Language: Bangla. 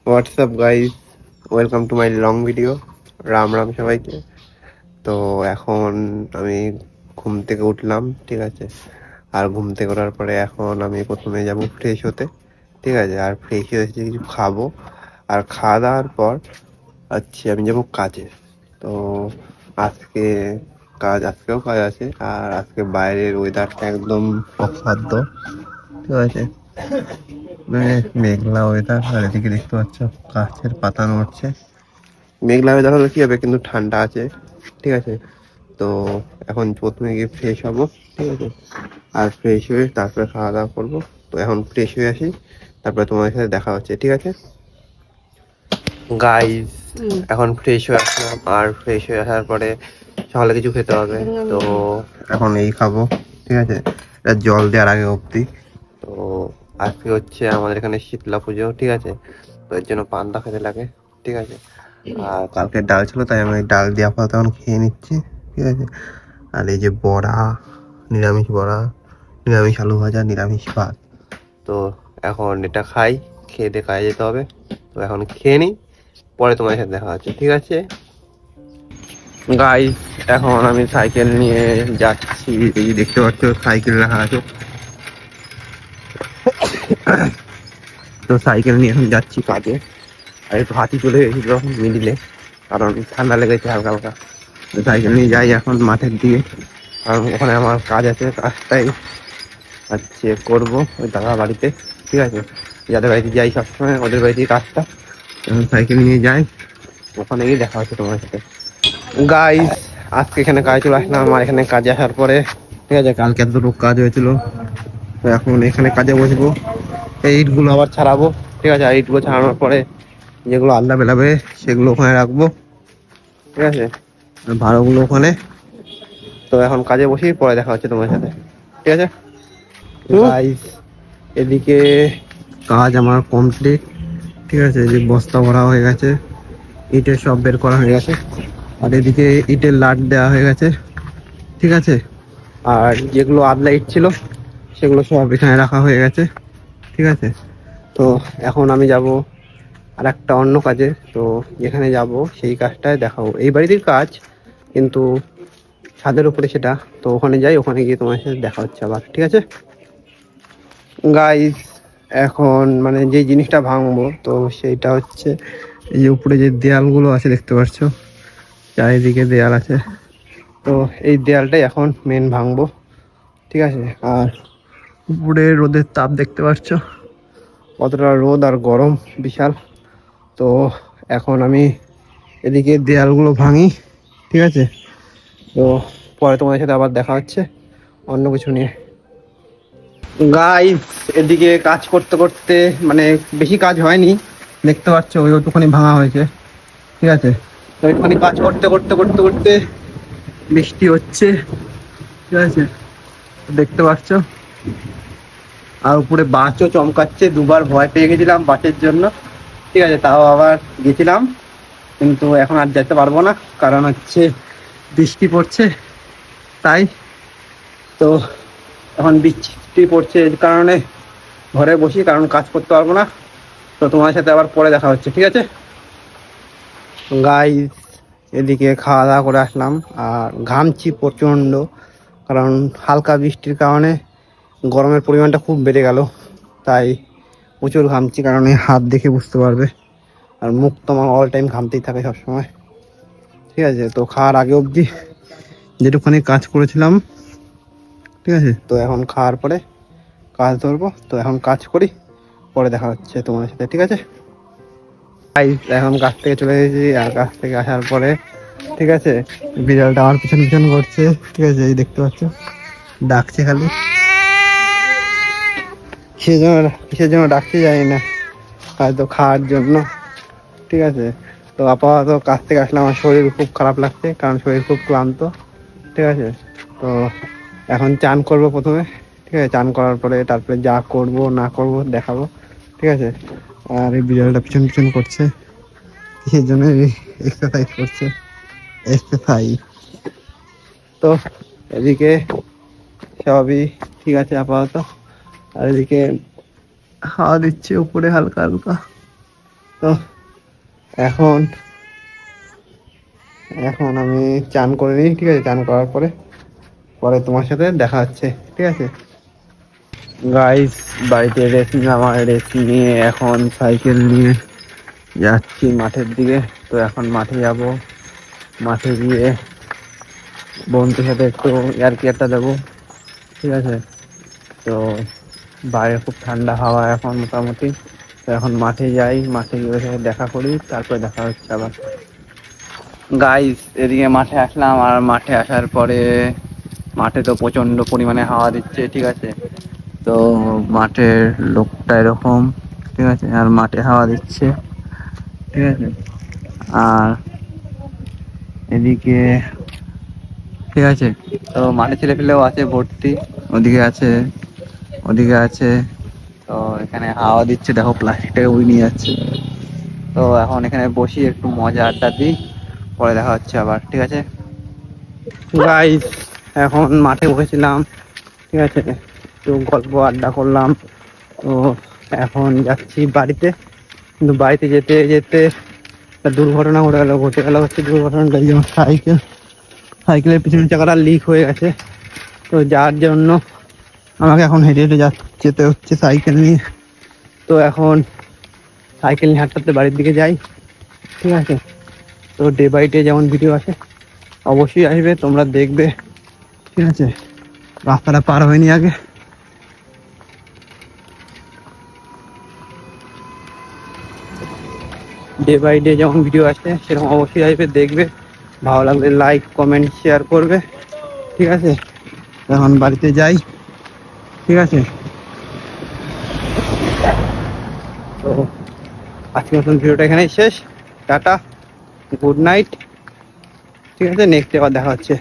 WhatsApp guys, welcome to my long video. Ram Ram সবাইকে। তো এখন আমি ঘুম থেকে উঠলাম, ঠিক আছে। আর ঘুম থেকে ওঠার পরে এখন আমি প্রথমে যাব ফ্রেশ হতে, ঠিক আছে। আর ফ্রেশ হয়ে এসে কিছু খাবো, আর খাওয়া দাওয়ার পর আমি যাব কাজে। তো আজকে আজকেও কাজ আছে, আর আজকে বাইরের ওয়েদারটা একদম অসাধ্য, ঠিক আছে। মানে মেঘলা ওয়েদার, আর এদিকে দেখতে পাচ্ছ গাছের পাতা নড়ছে। মেঘলা ওয়েদার হলে কি হবে, কিন্তু ঠান্ডা আছে, ঠিক আছে। তো এখন প্রথমে গিয়ে ফ্রেশ হবো, ঠিক আছে। আর ফ্রেশ হয়ে তারপরে খাওয়া দাওয়া করবো। তো এখন ফ্রেশ হয়ে আসি, তারপরে তোমার সাথে দেখা হচ্ছে, ঠিক আছে গাইস। এখন ফ্রেশ হয়ে আসলাম, আর ফ্রেশ হয়ে আসার পরে সকালে কিছু খেতে হবে। তো এখন এই খাবো, ঠিক আছে। এটা জল দেওয়ার আগে অবধি। তো আজকে হচ্ছে আমাদের এখানে শীতলা পুজো, ঠিক আছে। তো এর জন্য পান্তা খেতে লাগে, ঠিক আছে। আর কালকে ডাল ছিল, তাই আমি ডাল দিয়ে আপাতত এখন খেয়ে নিচ্ছি, ঠিক আছে। আর এই যে বড়া, নিরামিষ বড়া, নিরামিষ আলু ভাজা, নিরামিষ ভাত। তো এখন এটা খাই, খেয়ে দিয়ে কাজে যেতে হবে। তো এখন খেয়ে নিই, পরে তোমার সাথে দেখা হচ্ছে, ঠিক আছে গাইস। এখন আমি সাইকেল নিয়ে যাচ্ছি, এই দেখতে পাচ্ছ সাইকেল রাখা আছে। তো সাইকেল নিয়ে এখন যাচ্ছি কাজে। আর একটু হাতি চলে গেছিল মিডিলে, কারণ ঠান্ডা লেগেছে হালকা হালকা। তো সাইকেল নিয়ে যাই এখন মাঠের দিকে, কারণ ওখানে আমার কাজ আছে। কাজটাই করবো ওই দাদা বাড়িতে, ঠিক আছে। যাদের বাড়িতে যাই সবসময়, ওদের বাড়িতে কাজটা। সাইকেল নিয়ে যাই, ওখানে গিয়ে দেখা হচ্ছে তোমার সাথে গাইস। আজকে এখানে কাজে চলে আসলাম। আমার এখানে কাজে আসার পরে, ঠিক আছে, কালকে এতটুকু কাজ হয়েছিল। তো এখন এখানে কাজে বসবো, এই ইটগুলো আবার ছাড়াবো, ঠিক আছে। আর ইটগুলো ছাড়ানোর পরে যেগুলো আলদা বেলাবে সেগুলো ওখানে রাখবো, ঠিক আছে। ভাড়াগুলো ওখানে। তো এখন কাজে বসি, পরে দেখা হচ্ছে তোমার সাথে, ঠিক আছে গাইস। এদিকে কাজ আমার কমপ্লিট, ঠিক আছে। যে বস্তা ভরা হয়ে গেছে, ইটের সব বের করা হয়ে গেছে। আর এদিকে ইটের লাট দেওয়া হয়ে গেছে, ঠিক আছে। আর যেগুলো আদলা ইট ছিল সেগুলো সব এখানে রাখা হয়ে গেছে, ঠিক আছে। তো এখন আমি যাব আর একটা অন্য কাজে। তো যেখানে যাব সেই কাজটায় দেখাবো, এই বাড়ির কাজ কিন্তু ছাদের উপরে সেটা। তো ওখানে যাই, ওখানে গিয়ে তোমার সাথে দেখা হচ্ছে আবার, ঠিক আছে গাইস। এখন মানে যে জিনিসটা ভাঙবো, তো সেইটা হচ্ছে এই যে উপরে যে দেয়ালগুলো আছে দেখতে পাচ্ছ, চারিদিকে দেয়াল আছে। তো এই দেয়ালটাই এখন মেন ভাঙবো, ঠিক আছে। আর উপরে রোদের তাপ দেখতে পাচ্ছ, কতটা রোদ আর গরম, বিশাল। তো এখন আমি এদিকে দেয়ালগুলো ভাঙি, ঠিক আছে। তো পরে তোমাদের সাথে আবার দেখা হচ্ছে অন্য কিছু নিয়ে গাইস। এদিকে কাজ করতে করতে মানে বেশি কাজ হয়নি, দেখতে পাচ্ছ ওই ওটুখানি ভাঙা হয়েছে, ঠিক আছে। তো ওইখানে কাজ করতে করতে করতে করতে বৃষ্টি হচ্ছে, ঠিক আছে, দেখতে পাচ্ছ। আর উপরে বাসও চমকাচ্ছে, দুবার ভয় পেয়ে গেছিলাম বাসের জন্য, ঠিক আছে। তাও আবার গেছিলাম, কিন্তু এখন আর যেতে পারবো না, কারণ হচ্ছে বৃষ্টি পড়ছে, তাই। তো এখন বৃষ্টি পড়ছে, এর কারণে ঘরে বসি, কারণ কাজ করতে পারবো না। তো তোমার সাথে আবার পরে দেখা হচ্ছে, ঠিক আছে গাইস। এদিকে খাওয়া দাওয়া করে আসলাম, আর ঘামছি প্রচণ্ড, কারণ হালকা বৃষ্টির কারণে গরমের পরিমাণটা খুব বেড়ে গেল। তাই প্রচুর ঘামছি, কারণ এই হাত দেখে বুঝতে পারবে। আর মুখ তো আমার অল টাইম ঘামতেই থাকে সবসময়, ঠিক আছে। তো খাওয়ার আগে অবধি যেটুকুখানি কাজ করেছিলাম, ঠিক আছে। তো এখন খাওয়ার পরে কাজ ধরবো। তো এখন কাজ করি, পরে দেখা হচ্ছে তোমার সাথে, ঠিক আছে। এখন কাজ থেকে চলে এসেছি, আর কাজ থেকে আসার পরে, ঠিক আছে, বিড়ালটা আমার পিছন পিছন করছে, ঠিক আছে। এই দেখতে পাচ্ছ, ডাকছে খালি, কিসের জন্য ডাকছে জানি না, হয়তো খাওয়ার জন্য, ঠিক আছে। তো আপাতত কাজ থেকে আসলে আমার শরীর খুব খারাপ লাগছে, কারণ শরীর খুব ক্লান্ত, ঠিক আছে। তো এখন চান করব প্রথমে, ঠিক আছে। চান করার পরে তারপরে যা করব না করব দেখাবো, ঠিক আছে। আর এই বিড়ালটা পিছন পিছন করছে, কিসের জন্য এক্সারসাইজ করছে, এক্সারসাইজ। তো এদিকে সবই ঠিক আছে আপাতত। আর এদিকে হাওয়া দিচ্ছে উপরে হালকা হালকা, তো এখন এখন আমি চান করে নিই, ঠিক আছে? চান করার পরে পরে তোমার সাথে দেখা হচ্ছে, ঠিক আছে? গাইস, বাড়িতে রেস্ট নিলাম, আমার রেস্ট নিয়ে এখন সাইকেল নিয়ে যাচ্ছি মাঠের দিকে। তো এখন মাঠে যাব, মাঠে গিয়ে বন্ধুর সাথে একটু ইয়ার্কি আড্ডা দেবো, ঠিক আছে? তো বাইরে খুব ঠান্ডা হাওয়া এখন মোটামুটি। তো এখন মাঠে যাই, মাঠে গিয়ে ওদের সাথে দেখা করি, তারপরে দেখা হচ্ছে আবার। গাইস, এদিকে মাঠে আসলাম, আর মাঠে আসার পরে মাঠে তো প্রচন্ড পরিমাণে হাওয়া দিচ্ছে, ঠিক আছে? তো মাঠের লোকটা এরকম, ঠিক আছে? আর মাঠে হাওয়া দিচ্ছে, ঠিক আছে? আর এদিকে, ঠিক আছে, তো মাঠে ছেলে পেলেও আছে ভর্তি, ওদিকে আছে, ওদিকে আছে। তো এখানে হাওয়া দিচ্ছে, দেখো প্লাস্টিকটাকে উড়িয়ে নিয়ে যাচ্ছে। তো এখন এখানে বসি, একটু মজা আড্ডা দিই, পরে দেখা হচ্ছে আবার, ঠিক আছে? গাইস, এখন মাঠে বসেছিলাম, ঠিক আছে? একটু গল্প আড্ডা করলাম। তো এখন যাচ্ছি বাড়িতে, কিন্তু বাড়িতে যেতে যেতে একটা দুর্ঘটনা ঘটে গেল হচ্ছে দুর্ঘটনাটা যেমন সাইকেলের পিছনের চাকাটা লিক হয়ে গেছে। তো যার জন্য আমাকে এখন হেঁটে হেঁটে যেতে হচ্ছে সাইকেল নিয়ে। তো এখন সাইকেল নিয়ে হাঁটতে হাঁটতে বাড়ির দিকে যাই, ঠিক আছে? তো ডে বাই ডে যেমন ভিডিও আসে অবশ্যই আসবে, তোমরা দেখবে, ঠিক আছে? রাস্তাটা পার হয়নি আগে। ডে বাই ডে যেমন ভিডিও আসে সেরকম অবশ্যই আসবে, দেখবে। ভালো লাগলে লাইক কমেন্ট শেয়ার করবে, ঠিক আছে? এখন বাড়িতে যাই, ঠিক আছে? তো আজকের মতন ভিডিওটা এখানেই শেষ। টাটা, গুড নাইট, ঠিক আছে? নেক্সট আবার দেখা হচ্ছে।